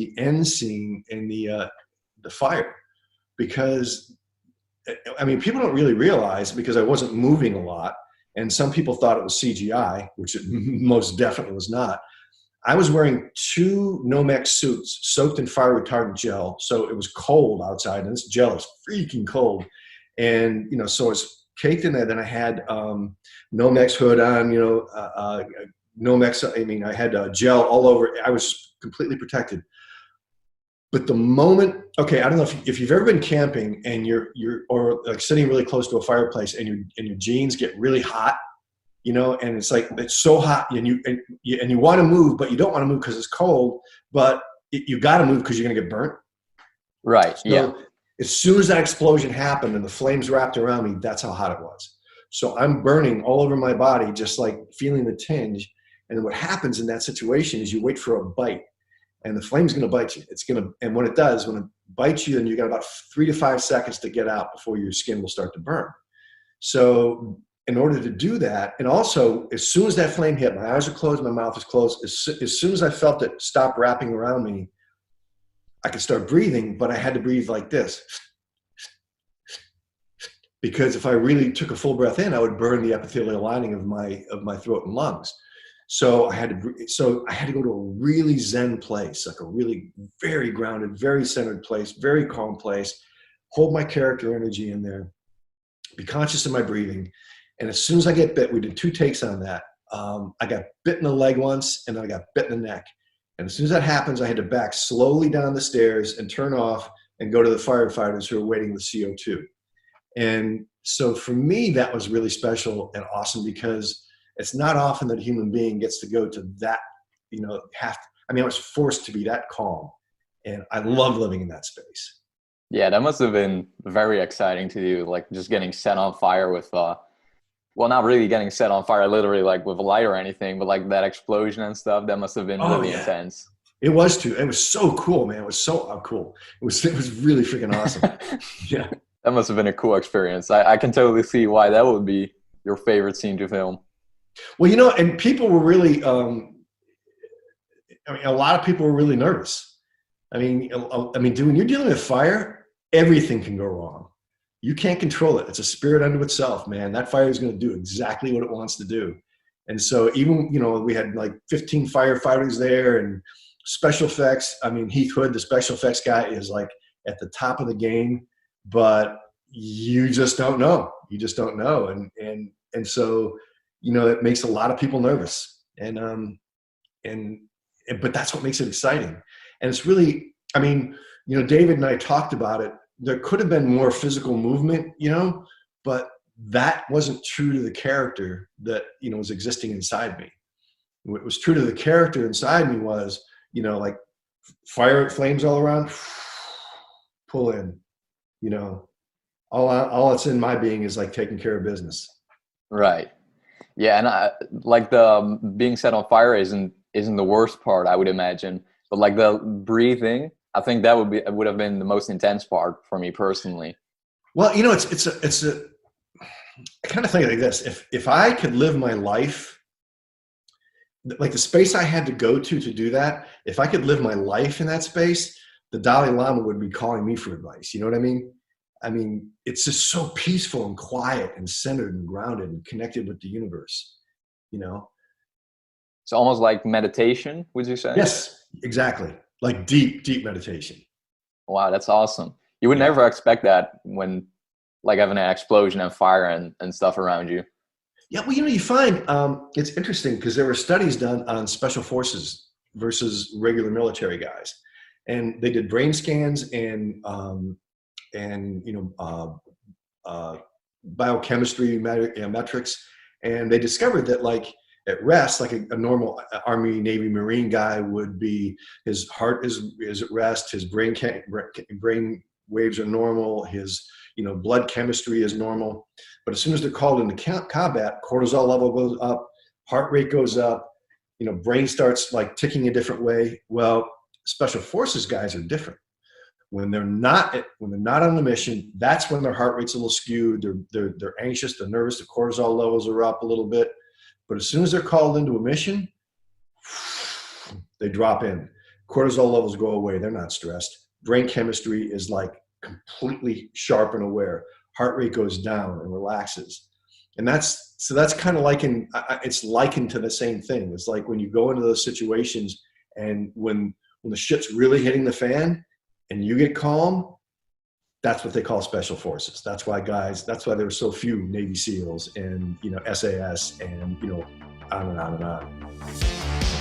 the end scene in the fire, because I mean, people don't really realize, because I wasn't moving a lot, and some people thought it was CGI, which it most definitely was not. I was wearing 2 Nomex suits soaked in fire retardant gel, so it was cold outside, and this gel is freaking cold. And so I was caked in there. Then I had Nomex hood on, Nomex. I mean, I had gel all over. I was completely protected. But the moment, okay, I don't know if you've ever been camping and you're or like sitting really close to a fireplace and your jeans get really hot, and it's like, it's so hot, and you want to move, but you don't want to move because it's cold, but you got to move because you're going to get burnt. Right. So yeah. As soon as that explosion happened and the flames wrapped around me, that's how hot it was. So I'm burning all over my body, just like feeling the tinge. And then what happens in that situation is you wait for a bite, and the flame's going to bite you. And when it does, when it bites you, then you got about 3 to 5 seconds to get out before your skin will start to burn. So in order to do that, and also as soon as that flame hit, my eyes are closed, my mouth is closed. As soon as I felt it stop wrapping around me, I could start breathing, but I had to breathe like this. Because if I really took a full breath in, I would burn the epithelial lining of my throat and lungs. So I had to go to a really zen place, like a really very grounded, very centered place, very calm place, hold my character energy in there, be conscious of my breathing. And as soon as I get bit, we did 2 takes on that. I got bit in the leg once, and then I got bit in the neck. And as soon as that happens, I had to back slowly down the stairs and turn off and go to the firefighters who were waiting with CO2. And so for me, that was really special and awesome, because it's not often that a human being gets to go to that, I was forced to be that calm, and I love living in that space. Yeah, that must have been very exciting to you, like just getting set on fire with, well, not really getting set on fire literally like with a light or anything, but like that explosion and stuff, that must have been really intense. It was too. It was so cool, man. It was so cool. It was really freaking awesome. Yeah. That must have been a cool experience. I can totally see why that would be your favorite scene to film. Well, and people were really, a lot of people were really nervous. When you're dealing with fire, everything can go wrong. You can't control it. It's a spirit unto itself, man. That fire is going to do exactly what it wants to do. And so even, we had like 15 firefighters there and special effects. Heath Hood, the special effects guy, is like at the top of the game, but you just don't know. You just don't know. And so, it makes a lot of people nervous. But that's what makes it exciting. And it's really, David and I talked about it. There could have been more physical movement, but that wasn't true to the character that, was existing inside me. What was true to the character inside me was, like fire flames all around, pull in, all that's in my being is like taking care of business. Right. Yeah. And like the being set on fire isn't the worst part, I would imagine, but like the breathing, I think that would have been the most intense part for me personally. Well, I kind of think like this. If I could live my life, like the space I had to go to do that, if I could live my life in that space, the Dalai Lama would be calling me for advice. You know what I mean? It's just so peaceful and quiet and centered and grounded and connected with the universe, It's almost like meditation, would you say? Yes, exactly. Like deep, deep meditation. Wow, that's awesome. You would never expect that when like having an explosion and fire and stuff around you. Yeah, well, you find it's interesting because there were studies done on special forces versus regular military guys, and they did brain scans and biochemistry metrics, and they discovered that like at rest, like a normal Army, Navy, Marine guy would be, his heart is at rest, his brain waves are normal, his blood chemistry is normal. But as soon as they're called into combat, cortisol level goes up, heart rate goes up, brain starts like ticking a different way. Well, special forces guys are different. When they're not on the mission, that's when their heart rate's a little skewed. They're anxious, they're nervous, the cortisol levels are up a little bit. But as soon as they're called into a mission, they drop in. cortisol levels go away. They're not stressed. Brain chemistry is like completely sharp and aware. Heart rate goes down and relaxes. And that's kind of it's likened to the same thing. It's like when you go into those situations and when the shit's really hitting the fan and you get calm, that's what they call special forces. That's why there were so few Navy SEALs and, SAS and, on and on and on.